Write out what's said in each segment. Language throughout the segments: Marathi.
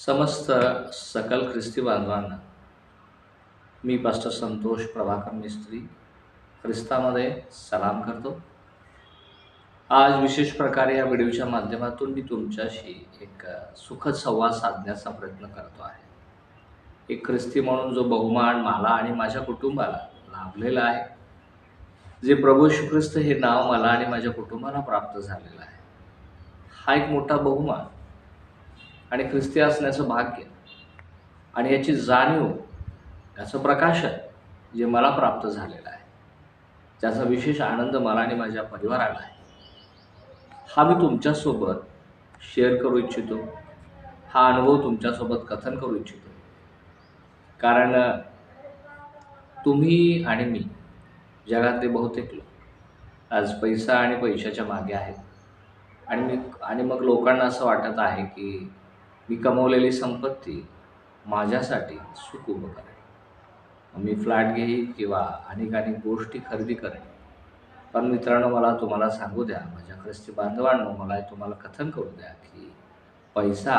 समस्त सकल ख्रिस्ती बांधवांना मी पास्टर संतोष प्रभाकर मिस्त्री ख्रिस्तामध्ये सलाम करतो. आज विशेष प्रकारे या व्हिडिओच्या माध्यमातून मी तुमच्याशी एक सुखद संवाद साधण्याचा प्रयत्न करतो आहे. एक ख्रिस्ती म्हणून जो बहुमान मला आणि माझ्या कुटुंबाला लाभलेला आहे, जे प्रभू येशू ख्रिस्त हे नाव मला आणि माझ्या कुटुंबाला प्राप्त झालेलं आहे, हा एक मोठा बहुमान आणि ख्रिस्ती असण्याचं भाग्य आणि याची जाणीव, याचं प्रकाशन जे मला प्राप्त झालेलं आहे, त्याचा विशेष आनंद मला आणि माझ्या परिवाराला आहे. हा मी तुमच्यासोबत शेअर करू इच्छितो. हा अनुभव तुमच्यासोबत कथन करू इच्छितो. कारण तुम्ही आणि मी, जगातले बहुतेक लोक आज पैसा आणि पैशाच्या मागे आहेत. आणि मग लोकांना असं वाटत आहे की मी कमवलेली संपत्ती माझ्यासाठी सुख उभं करेल. मी फ्लॅट घेईन किंवा अनेक गोष्टी खरेदी करेन. पण मित्रांनो, मला तुम्हाला सांगू द्या, माझ्या ख्रिस्ती बांधवांनो, मला तुम्हाला कथन करू द्या की पैसा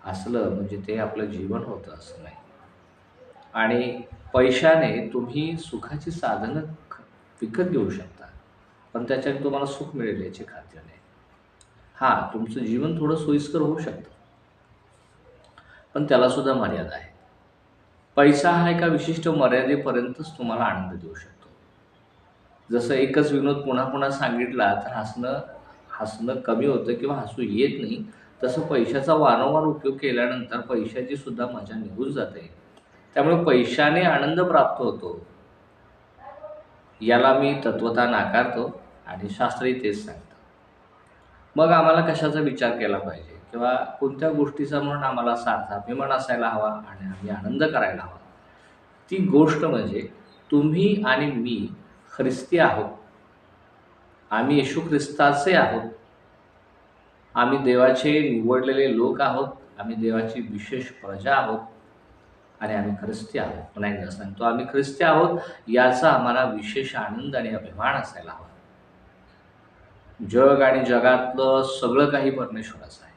असलं म्हणजे ते आपलं जीवन होतं असं नाही. आणि पैशाने तुम्ही सुखाची साधनं विकत घेऊ शकता, पण त्याच्याने तुम्हाला सुख मिळेल याची खात्री नाही. हां, तुमचं जीवन थोडं सोयीस्कर होऊ शकतं, पण त्यालासुद्धा मर्यादा आहे. पैसा हा एका विशिष्ट मर्यादेपर्यंतच तुम्हाला आनंद देऊ शकतो. जसं एकच विनोद पुन्हा पुन्हा सांगितला तर हसणं कमी होतं किंवा हसू येत नाही, तसं पैशाचा वारंवार उपयोग केल्यानंतर पैशाची सुद्धा मजा निघून जाते. त्यामुळे पैशाने आनंद प्राप्त होतो याला मी तत्वतः नाकारतो आणि शास्त्रही तेच सांगतं. मग आम्हाला कशाचा विचार केला पाहिजे किंवा कोणत्या गोष्टीचा म्हणून आम्हाला सारखा अभिमान असायला हवा आणि आम्ही आनंद करायला हवा? ती गोष्ट म्हणजे तुम्ही आणि मी ख्रिस्ती आहोत. आम्ही येशू ख्रिस्ताचे आहोत. आम्ही देवाचे निवडलेले लोक आहोत. आम्ही देवाची विशेष प्रजा आहोत आणि आम्ही ख्रिस्ती आहोत. पुन्हा एकदा सांगतो, आम्ही ख्रिस्ती आहोत याचा आम्हाला विशेष आनंद आणि अभिमान असायला हवा. जग आणि जगातलं सगळं काही परमेश्वराचं आहे.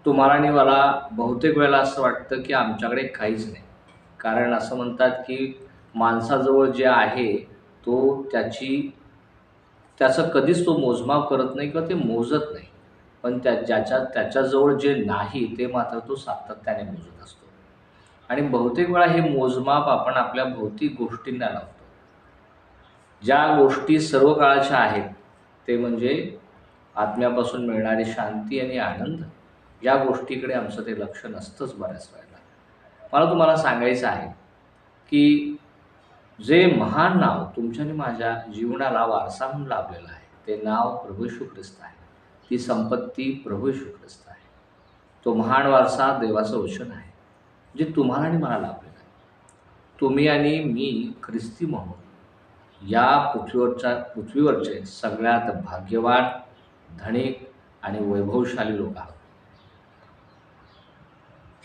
तुम्हाला आणि मला बहुतेक वेळेला असं वाटतं की आमच्याकडे काहीच नाही. कारण असं म्हणतात की माणसाजवळ जे आहे तो त्याचं कधीच तो मोजमाप करत नाही किंवा ते मोजत नाही. पण त्याच्याजवळ जे नाही ते मात्र तो सातत्याने मोजत असतो. आणि बहुतेक वेळा हे मोजमाप आपण आपल्या भौतिक गोष्टींना लावतो. ज्या गोष्टी सर्व काळाच्या आहेत ते म्हणजे आत्म्यापासून मिळणारी शांती आणि आनंद, या गोष्टीकडे आमचं ते लक्ष नसतंच बऱ्याच वेळेला. मला तुम्हाला सांगायचं आहे की जे महान नाव तुमच्या आणि माझ्या जीवनाला वारसा म्हणून लाभलेलं आहे, ते नाव प्रभू येशू ख्रिस्त आहे. ती संपत्ती प्रभू येशू ख्रिस्त आहे. तो महान वारसा देवाचं वचन आहे, जे तुम्हाला आणि मला लाभलेलं आहे. तुम्ही आणि मी ख्रिस्ती म्हणून या पृथ्वीवरचे सगळ्यात भाग्यवान, धनिक आणि वैभवशाली लोक आहोत.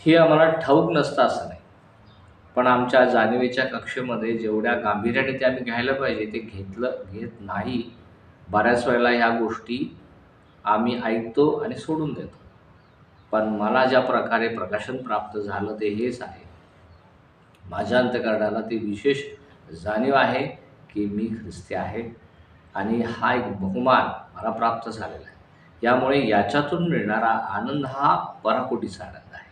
हे आम्हाला ठाऊक नसतं असं नाही, पण आमच्या जाणीवेच्या कक्षेमध्ये जेवढ्या गांभीर्याने ते आम्ही घ्यायला पाहिजे ते घेत नाही. बऱ्याच वेळेला ह्या गोष्टी आम्ही ऐकतो आणि सोडून देतो. पण मला ज्या प्रकारे प्रकाशन प्राप्त झालं ते हेच आहे. माझ्या अंतःकरणाला ती विशेष जाणीव आहे की मी ख्रिस्ती आहे आणि हा एक बहुमान मला प्राप्त झालेला आहे. यामुळे याच्यातून मिळणारा आनंद हा पराकोटीचा आनंद आहे.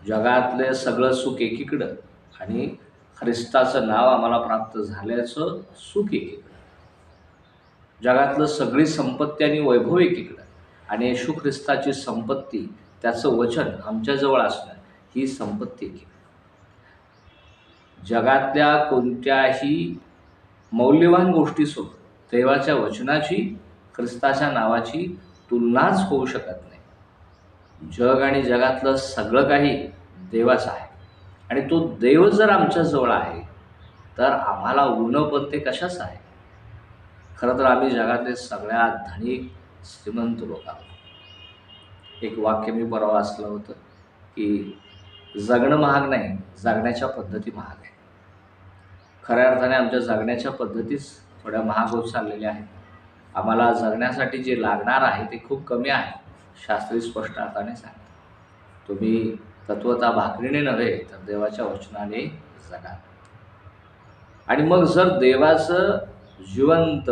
जगातले सगळं सुख एकीकडं आणि ख्रिस्ताचं नाव आम्हाला प्राप्त झाल्याचं सुख एकीकडं. जगातलं सगळी संपत्ती आणि वैभव एकीकडं आणि येशू ख्रिस्ताची संपत्ती, त्याचं वचन आमच्याजवळ असणं, ही संपत्ती एकीकडं. जगातल्या कोणत्याही मौल्यवान गोष्टीसोबत देवाच्या वचनाची, ख्रिस्ताच्या नावाची तुलनाच होऊ शकत नाही. जग आणि जगातलं सगळं काही देवाचं आहे आणि तो देव जर आमच्याजवळ आहे तर आम्हाला उणं पण ते कशाचं आहे? खरं तर आम्ही जगातले सगळ्यात धनिक, श्रीमंत लोक आहोत. एक वाक्य मी परवा वाचलं होतं की जगणं महाग नाही, जगण्याच्या पद्धती महाग आहे. खऱ्या अर्थाने आमच्या जगण्याच्या पद्धतीच थोड्या महाग होत चाललेल्या आहेत. आम्हाला जगण्यासाठी जे लागणार आहे ते खूप कमी आहे, शास्त्री स्पष्ट अर्थाने सांगतात. तुम्ही तत्वता भाकरीने नव्हे तर देवाच्या वचनाने जगा. आणि मग जर देवाचं जिवंत,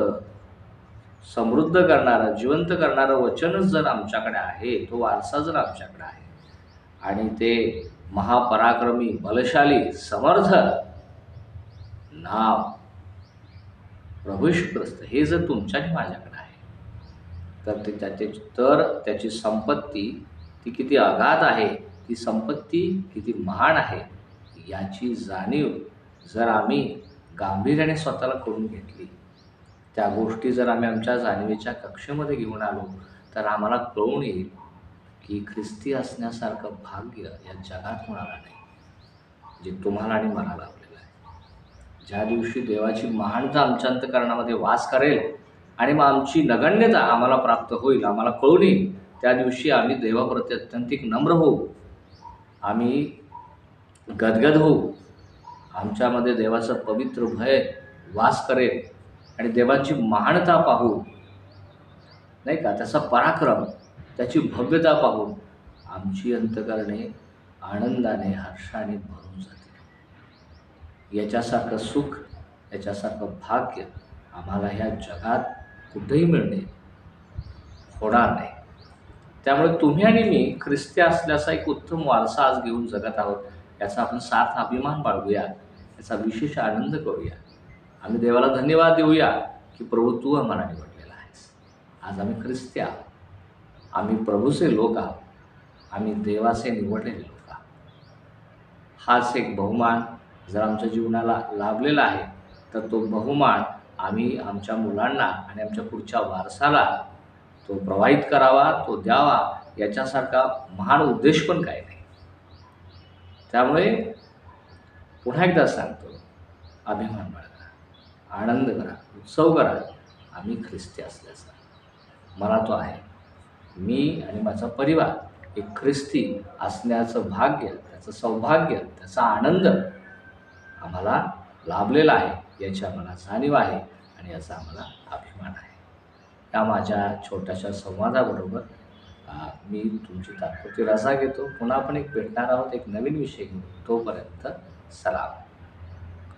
समृद्ध करणारं, जिवंत करणारं वचनच जर आमच्याकडे आहे, तो वारसा जर आमच्याकडे आहे आणि ते महापराक्रमी, बलशाली, समर्थ नाव प्रभू येशू ख्रिस्त हे जर तुमच्या आणि माझ्याकडे आहे, तर त्याची संपत्ती ती किती अगाध आहे, ती संपत्ती किती महान आहे, याची जाणीव जर आम्ही गांभीर्याने स्वतःला करून घेतली, त्या गोष्टी जर आम्ही आमच्या जाणीवेच्या कक्षेमध्ये घेऊन आलो, तर आम्हाला कळून येईल की ख्रिस्ती असण्यासारखं भाग्य या जगात कोणाला नाही, जे तुम्हाला आणि मला लाभलेलं आहे. ज्या दिवशी देवाची महानता आमच्या अंतःकरणामध्ये वास करेल आणि मग आमची नगण्यता आम्हाला प्राप्त होईल, आम्हाला कळून येईल, त्या दिवशी आम्ही देवाप्रती अत्यंतिक नम्र होऊ, आम्ही गदगद होऊ, आमच्यामध्ये देवाचं पवित्र भय वास करेल आणि देवाची महानता पाहू, नाही का, त्याचा पराक्रम, त्याची भव्यता पाहून आमची अंतःकरणे आनंदाने, हर्षाने भरून जातील. याच्यासारखं सुख, याच्यासारखं भाग्य आम्हाला ह्या जगात कुठेही मिळणे होणार नाही. त्यामुळे तुम्ही आणि मी ख्रिस्ती असल्याचा एक उत्तम वारसा आज घेऊन जगत आहोत, याचा आपण सार्थ अभिमान बाळगूया, याचा विशेष आनंद करूया. आम्ही देवाला धन्यवाद देऊया की प्रभू तू आम्हाला निवडलेला आहेस. आज आम्ही ख्रिस्ती आहोत, आम्ही प्रभूचे लोक आहोत, आम्ही देवाचे निवडलेले लोक आहोत. हाच एक बहुमान जर आमच्या जीवनाला लाभलेला आहे, तर तो बहुमान आम्ही आमच्या मुलांना आणि आमच्या पुढच्या वारसाला तो प्रवाहित करावा, तो द्यावा, याच्यासारखा महान उद्देश पण काही नाही. त्यामुळे पुन्हा एकदा सांगतो, अभिमान बाळगा, आनंद करा, उत्सव करा. आम्ही ख्रिस्ती असल्याचा मला तो आहे. मी आणि माझा परिवार एक ख्रिस्ती असण्याचं भाग्य, त्याचं सौभाग्य, त्याचा आनंद आम्हाला लाभलेला आहे, याची आम्हाला जाणीव आहे आणि याचा आम्हाला अभिमान आहे. या माझ्या छोट्याशा संवादाबरोबर मी तुमची तात्पुरती रजा घेतो. पुन्हा आपण एक भेटणार आहोत एक नवीन विषय घेऊन. तोपर्यंत सलाम.